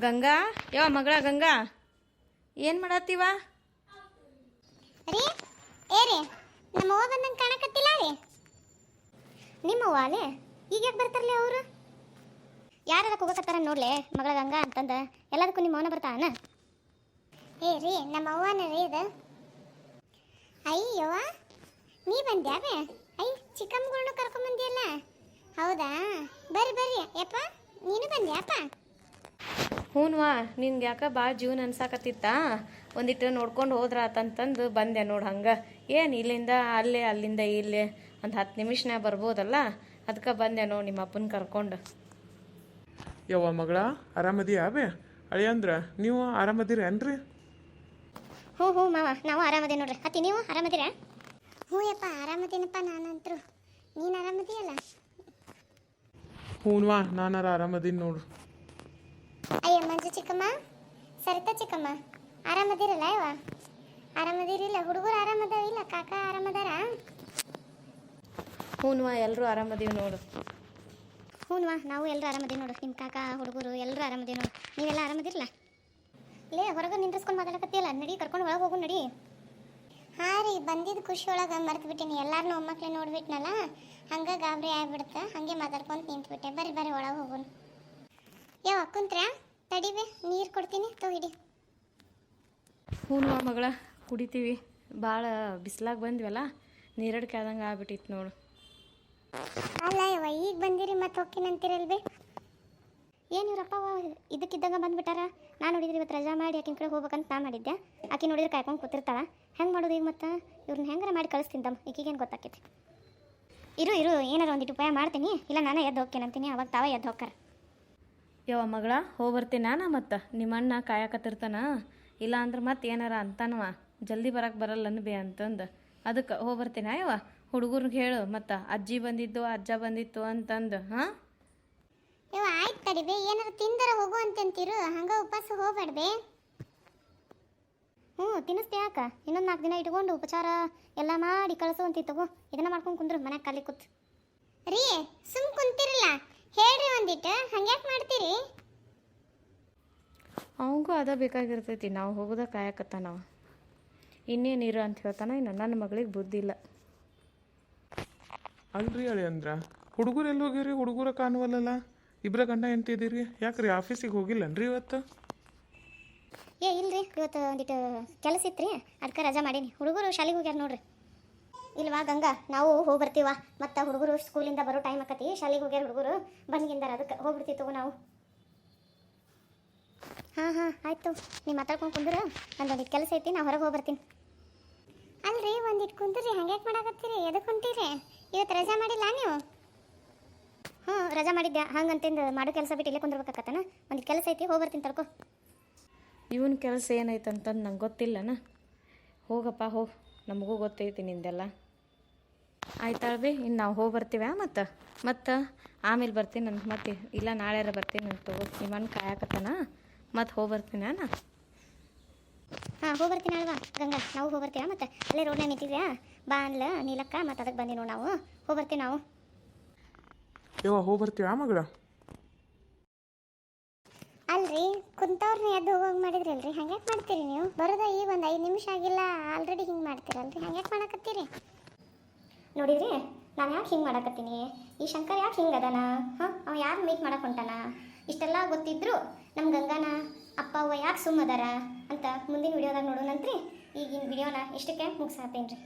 ಗಂಗಾ ಯಾವ ಮಗಳ ಗಂಗಾ ಏನು ಮಾಡತ್ತೀವ? ರೀ ಏ ರೀ ನಮ್ಮವ್ವ ಬಂದಂಗೆ ಕಾಣಕತ್ತಿಲ್ಲ ರೀ. ನಿಮ್ಮವ್ವ ಅಲ್ಲೇ ಈಗ ಯಾಕೆ ಬರ್ತಾರಲ್ಲ ಅವರು? ಯಾರ ಹೋಗಕತ್ತಾರ ನೋಡ್ಲೆ ಮಗಳ ಗಂಗಾ ಅಂತಂದ ಎಲ್ಲದಕ್ಕೂ ನಿಮ್ಮ ಅವನ ಬರ್ತಾನ. ಏ ರೀ ನಮ್ಮವ್ವನ ರೀ ಇದು. ಅಯ್ಯವ್ವ ನೀ ಬಂದ್ಯಾವೆ? ಚಿಕ್ಕಮ್ಮಗಳನ್ನ ಕರ್ಕೊಂಬಂದಿಯಲ್ಲ. ಹೌದಾ ಬರ್ರಿ ಬರ್ರಿ ಯಪ್ಪ, ನೀನು ಬಂದ್ಯಾಪ? ಹ್ಞೂನ್ವಾ, ನಿನ್ಗೆ ಯಾಕೆ ಭಾಳ ಜೀವನ ಅನ್ಸಾಕತ್ತಿತ್ತಾ, ಒಂದಿಟ್ಟು ನೋಡ್ಕೊಂಡು ಹೋದ್ರ ಆತಂತಂದು ಬಂದೆ ನೋಡು. ಹಂಗೆ ಏನು ಇಲ್ಲಿಂದ ಅಲ್ಲೇ ಅಲ್ಲಿಂದ ಇಲ್ಲೇ ಒಂದು 10 ನಿಮಿಷನಾಗ ಬರ್ಬೋದಲ್ಲ, ಅದಕ್ಕೆ ಬಂದೆ ನೋಡಿ ನಿಮ್ಮ ಅಪ್ಪನ ಕರ್ಕೊಂಡು. ಯವ್ವ ಮಗಳ ಆರಾಮದಿಯಾ ಬೇ? ಅಳಿಯಂದ್ರ ನೀವು ಆರಾಮದಿರಿ ಏನ್ರಿ? ಹ್ಞೂ ಹ್ಞೂ ಮಾವ, ನಾವು ಆರಾಮದೇ ನೋಡ್ರಿ. ಅತ್ತಿ ನೀವು ಆರಾಮದಿರ? ಹ್ಞೂ ಯಪ್ಪ ಆರಾಮದೇನಪ್ಪ ನಾನಂತರು. ನೀನು ಆರಾಮದಿಯಲ್ಲ? ಹ್ಞೂನ್ವಾ ನಾನಾರ ಆರಾಮದೀನಿ ನೋಡು. ಅಯ್ಯ ಮಂಜು ಚಿಕ್ಕಮ್ಮ, ಸರಿತಾ ಚಿಕ್ಕಮ್ಮ, ಆರಾಮದಿರಲ್ಲ ಯವ್ವ? ಆರಾಮದಿರಿಲ್ಲ? ಹುಡುಗರು ಆರಾಮದಾವ ಇಲ್ಲ? ಕಾಕ ಆರಾಮದಾರ? ಹ್ಞೂನ್ವಾ ಎಲ್ಲರೂ ಆರಾಮದೀವಿ ನೋಡು. ಹ್ಞೂನ್ವಾ ನಾವು ಎಲ್ಲರೂ ಆರಾಮದೀವಿ ನೋಡು. ನಿಮ್ಮ ಕಾಕ ಹುಡುಗರು ಎಲ್ಲರೂ ಆರಾಮದೀವಿ ನೋಡು. ನೀವೆಲ್ಲ ಆರಾಮದಿರಲ್ಲ? ಲೇ ಹೊರಗೆ ನಿಂದ್ರಿಸ್ಕೊಂಡು ಮಾತಾಡಕತ್ತಿಯಲ್ಲ, ನಡಿ ಕರ್ಕೊಂಡು ಒಳಗೆ ಹೋಗು ನಡಿ. ಹಾಂ ರೀ, ಬಂದಿದ್ದು ಖುಷಿ ಒಳಗೆ ಮರ್ತು ಬಿಟ್ಟಿನಿ. ಎಲ್ಲಾರನ್ನೂ ಒಮ್ಮಕ್ಳೆ ನೋಡ್ಬಿಟ್ನಲ್ಲ, ಹಂಗೆ ಗಾಬರಿ ಆಗ್ಬಿಡುತ್ತೆ. ಹಾಗೆ ಮಾತಾಡ್ಕೊಂಡು ನಿಂತ್ಬಿಟ್ಟೆ. ಬರ್ರಿ ಬರ್ರಿ ಒಳಗೆ ಹೋಗೋಣ. ಯಾವ ಕುಂತ್ರ ತಡಿಬೆ, ನೀರು ಕೊಡ್ತೀನಿ ತೋ ಹಿಡಿ. ಹ್ಞೂನ್ವಾ ಮಗಳ ಕುಡಿತೀವಿ, ಭಾಳ ಬಿಸಿಲಾಗ ಬಂದ್ವಲ್ಲ, ನೀರಡಿಕೆ ಆದಂಗೆ ಆಗ್ಬಿಟ್ಟಿತ್ತು ನೋಡು. ಅಲ್ಲ ಯವ್ವ ಈಗ ಬಂದಿರಿ ಮತ್ತೆ ಹೋಗ್ತೀನಂತೀರಲ್ಬೇ? ಏನು ಇವ್ರಪ್ಪ ಇದಕ್ಕಿದ್ದಂಗೆ ಬಂದುಬಿಟ್ಟಾರ. ನಾನು ನೋಡಿದ್ರೆ ಇವತ್ತು ರಜಾ ಮಾಡಿ ಆಕಿನ ಕಡೆ ಹೋಗ್ಬೇಕಂತ ನಾ ಮಾಡಿದ್ದೆ. ಆಕಿ ನೋಡಿದ್ರೆ ಕಾಯ್ಕೊಂಡು ಕೂತಿರ್ತಾಳ. ಹೆಂಗೆ ಮಾಡೋದು ಈಗ? ಮತ್ತೆ ಇವ್ರನ್ನ ಹೆಂಗಾರ ಮಾಡಿ ಕಳಿಸ್ತೀನಿ ತಮ್ಮ, ಈಗೇನು ಗೊತ್ತಾಕೈತಿ. ಇರು ಇರು ಏನಾರ ಒಂದಿಟ್ಟು ಉಪಾಯ ಮಾಡ್ತೀನಿ, ಇಲ್ಲ ನಾನೇ ಎದ್ದು ಹೋಗ್ತೇನಂತೀನಿ, ಅವಾಗ ತಾವೇ ಎದ್ದು ಹೋಗ್ತಾರೆ. ಯಾವ ಮಗಳ ಹೋಗ್ಬರ್ತೀನಿ ನಾನು, ಮತ್ತು ನಿಮ್ಮ ಅಣ್ಣ ಕಾಯಕತ್ತಿರ್ತಾನ, ಇಲ್ಲ ಅಂದ್ರೆ ಮತ್ತೆ ಏನಾರ ಅಂತಾನವ ಜಲ್ದಿ ಬರಕ್ಕೆ ಬರಲ್ಲ ಅನ್ಬೇ ಅಂತಂದು, ಅದಕ್ಕೆ ಹೋಗ್ಬರ್ತೀನಿ ಯವ್ವ. ಹುಡುಗರ್ಗೆ ಹೇಳು ಮತ್ತು ಅಜ್ಜಿ ಬಂದಿದ್ದು ಅಜ್ಜ ಬಂದಿತ್ತು ಅಂತಂದು. ಹಾಂ ಯವ್ವ ಆಯ್ತು ತಡಿಬೇ, ಏನಾರು ತಿಂದರ ಹೋಗು ಅಂತಂತೀರು, ಹಂಗೆ ಉಪವಾಸ ಹೋಗ್ಬೇಡ್ಬೇ. ಹ್ಞೂ ತಿನ್ನಿಸ್ತೆ ಯಾಕೆ? ಇನ್ನೊಂದು 4 ದಿನ ಇಟ್ಕೊಂಡು ಉಪಚಾರ ಎಲ್ಲ ಮಾಡಿ ಕಳಿಸು ಅಂತಿ. ತಗೋ ಇದನ್ನ ಮಾಡ್ಕೊಂಡು ಕುಂದ್ರು ಮನ್ಯಾಗ ಖಾಲಿ ಕೂತ್. ರೀ ಸುಮ್ ಕುಂತಿರಲ್ಲ, ಹೇಳ್ರಿ ಒಂದಿಟ್ಟು, ಹಂಗ್ಯಾಕೆ ಮಾಡ್ತೀರಿ? ಅವಂಗೂ ಅದ ಬೇಕಾಗಿರ್ತೈತಿ, ನಾವು ಹೋಗೋದ ಕಾಯಕತ್ತ ನಾವು. ಇನ್ನೇನಿರು ಅಂತ ಹೇಳ್ತಾನ, ಇನ್ನು ನನ್ನ ಮಗಳಿಗೆ ಬುದ್ಧಿ ಇಲ್ಲ. ಅಲ್ರಿ ಅಳಿಯಂದ್ರ ಹುಡುಗರು ಎಲ್ಲಿ ಹೋಗಿರಿ? ಹುಡುಗರ ಕಾಣುವಲ್ಲ, ಇಬ್ಬರ ಗಂಡ ಎಂತಿದ್ದೀರಿ, ಯಾಕ್ರಿ ಆಫೀಸಿಗೆ ಹೋಗಿಲ್ಲನ್ರಿ ಇವತ್ತು? ಏ ಇಲ್ರಿ, ಇವತ್ತು ಒಂದಿಟ್ಟು ಕೆಲಸ ಇತ್ತು ರೀ, ಅದಕ್ಕೆ ರಜಾ ಮಾಡೀನಿ. ಹುಡುಗರು ಶಾಲೆಗೆ ಹೋಗ್ಯಾರ ನೋಡ್ರಿ. ಇಲ್ವಾ ಗಂಗಾ, ನಾವು ಹೋಗಿ ಬರ್ತೀವ, ಮತ್ತು ಹುಡುಗರು ಸ್ಕೂಲಿಂದ ಬರೋ ಟೈಮ್ ಆಕತಿ. ಶಾಲೆಗೆ ಹೋಗ್ಯಾರ ಹುಡುಗರು, ಬಂದ್ಗಿಂದಾರ, ಅದಕ್ಕೆ ಹೋಗ್ಬಿಡ್ತೀವಿ ತಗೋ ನಾವು. ಹಾಂ ಹಾಂ ಆಯಿತು, ನೀವು ಮಾತಾಡ್ಕೊಂಡು ಕುಂದ್ರೆ ನಂದು ಒಂದಿಟ್ಟು ಕೆಲಸ ಐತಿ, ನಾ ಹೊರಗೆ ಹೋಗಿ ಬರ್ತೀನಿ. ಅಲ್ರಿ ಒಂದಿಟ್ಟು ಕುಂದ್ರಿ, ಹಂಗ್ಯಾಕೆ ಮಾಡಾಕತ್ತೀರಿ? ಎದಕ್ಕೆ ಕುಂತೀರಿ? ಇವತ್ತು ರಜಾ ಮಾಡಿಲ್ಲ ನೀವು? ಹ್ಞೂ ರಜಾ ಮಾಡಿದ್ದೆ, ಹಂಗಂತಂದು ಮಾಡೋ ಕೆಲಸ ಬಿಟ್ಟು ಇಲ್ಲೇ ಕುಂದ್ರಬೇಕಾಕತ್ತನ. ಒಂದಿಟ್ಟು ಕೆಲಸ ಐತಿ, ಹೋಗಿ ಬರ್ತೀನಿ ತಡ್ಕೊ. ಇವನ ಕೆಲಸ ಏನೈತೆ ಅಂತಂದು ನಂಗೆ ಗೊತ್ತಿಲ್ಲನ. ಹೋಗಪ್ಪ ಹೋಗಿ, ನಮಗೂ ಗೊತ್ತೈತಿ ನಿಂದೆಲ್ಲ. ಆಯ್ತಾಳ್ಬಿ, ಇನ್ನು ನಾವು ಹೋಗಿ ಬರ್ತೀವ ಮತ್ತು ಆಮೇಲೆ ಬರ್ತೀನಿ ನಾನು. ಮತ್ತೆ ಇಲ್ಲ ನಾಳೆರ ಬರ್ತೀನಿ ಅಂತ ತಗೋ, ನಿಮ್ಮನ್ನು ಕಾಯಕತ್ತಾನ, ಮತ್ತು ಹೋಗಿ ಬರ್ತೀನಿ ನಾನು. ಹಾಂ ಹೋಗಿ ಬರ್ತೀನಿ ಅಲ್ವಾ ಗಂಗಾ, ನಾವು ಹೋಗಿ ಬರ್ತೀವ. ಮತ್ತು ಅಲ್ಲೇ ರೋಡ್ನಾಗ ನಿಂತಿದ್ಯಾ ಬಾ ಅನ್ಲ ನೀಲಕ್ಕ, ಮತ್ತು ಅದಕ್ಕೆ ಬಂದಿ ನೋಡಿ. ನಾವು ಹೋಗಿ ಬರ್ತೀವಿ ನಾವು. ಯವ್ವ ಹೋಗಿ ಬರ್ತೀವ ಮಗಳ? ಅಲ್ರಿ ಕುಂತವ್ರನ್ನ ಎದ್ದು ಹೋಗೋಗಿ ಮಾಡಿದ್ರಲ್ರಿ, ಹಂಗ್ಯಾಕೆ ಮಾಡ್ತೀರಿ ನೀವು? ಬರೋದ ಈಗ ಒಂದು 5 ನಿಮಿಷ ಆಗಿಲ್ಲ, ಆಲ್ರೆಡಿ ಹಿಂಗೆ ಮಾಡ್ತೀರಲ್ರಿ, ಹಂಗ್ಯಾಕೆ ಮಾಡಕತ್ತೀರಿ? ನೋಡಿದ್ರಿ ನಾನು ಯಾಕೆ ಹಿಂಗೆ ಮಾಡಕತ್ತೀನಿ? ಈ ಶಂಕರ್ ಯಾಕೆ ಹಿಂಗೆ ಅದಾನ? ಹಾಂ ಅವ ಯಾರು ಮೀಟ್ ಮಾಡಕ್ಕೆ ಹೊಂಟಾನ? ಇಷ್ಟೆಲ್ಲ ಗೊತ್ತಿದ್ರು ನಮ್ಮ ಗಂಗಾನ ಅಪ್ಪ ಅವ್ವ ಯಾಕೆ ಸುಮ್ಮದಾರ ಅಂತ ಮುಂದಿನ ವಿಡಿಯೋದಾಗ ನೋಡೋಣಂತ್ರಿ. ಈಗಿನ ವಿಡಿಯೋನ ಇಷ್ಟಕ್ಕೆ ಮುಗಿಸಾತೇನ್ರಿ.